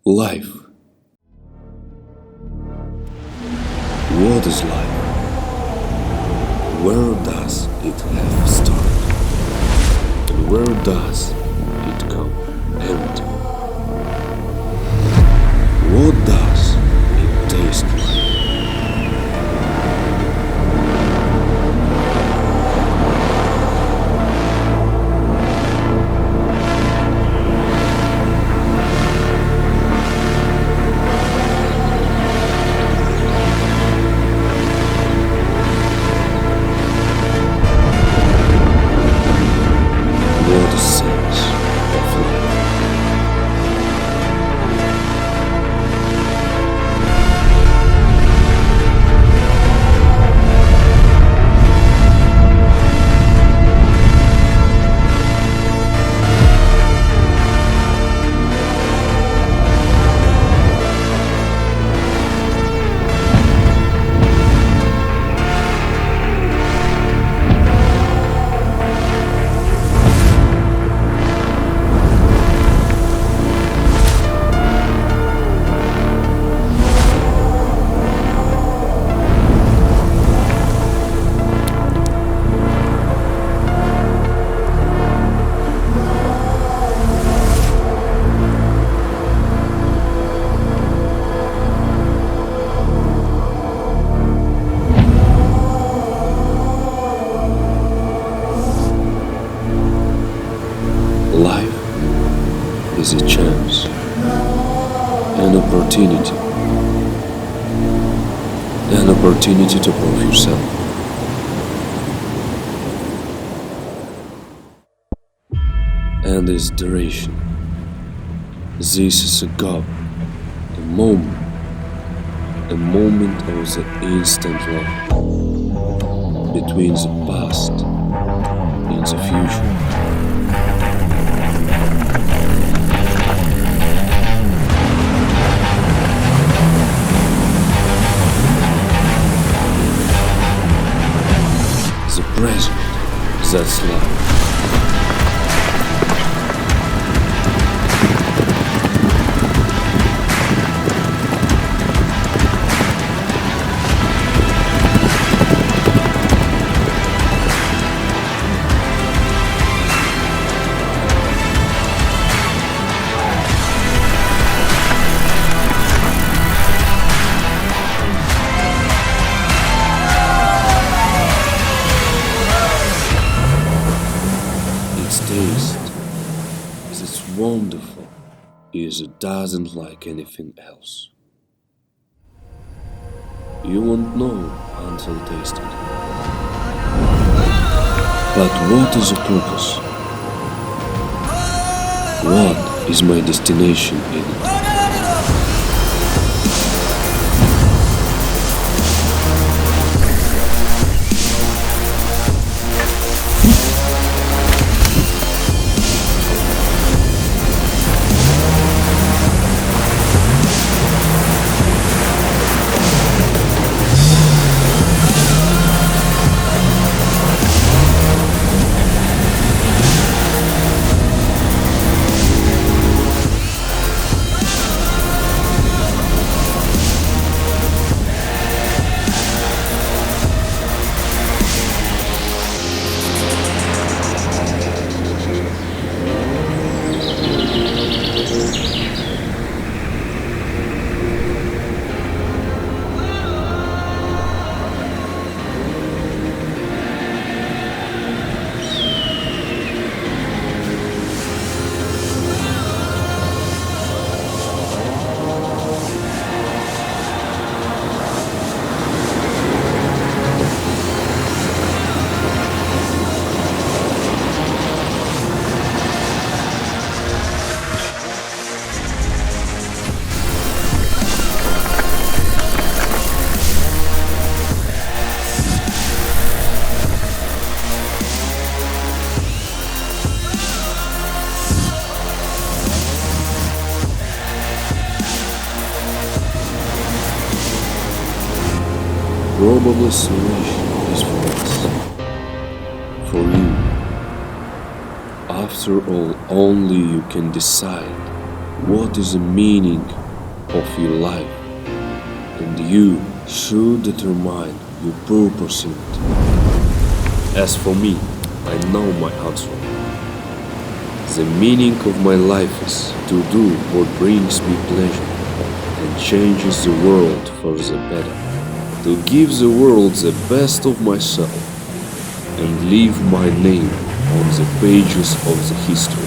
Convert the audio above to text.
Life. What is life? Where does it have started? And where does it come end? What does it taste like? What the sense of life? Life is a chance, an opportunity to prove yourself. And its duration. This is a gap, a moment of the instant love between the past and the future. The present, that's life. Its taste is as wonderful as it doesn't like anything else. You won't know until tasted. But what is the purpose? What is my destination in it? Probably solution is for us, for you. After all, only you can decide what is the meaning of your life, and you should determine your purpose in it. As for me, I know my answer. The meaning of my life is to do what brings me pleasure and changes the world for the better, to give the world the best of myself and leave my name on the pages of the history.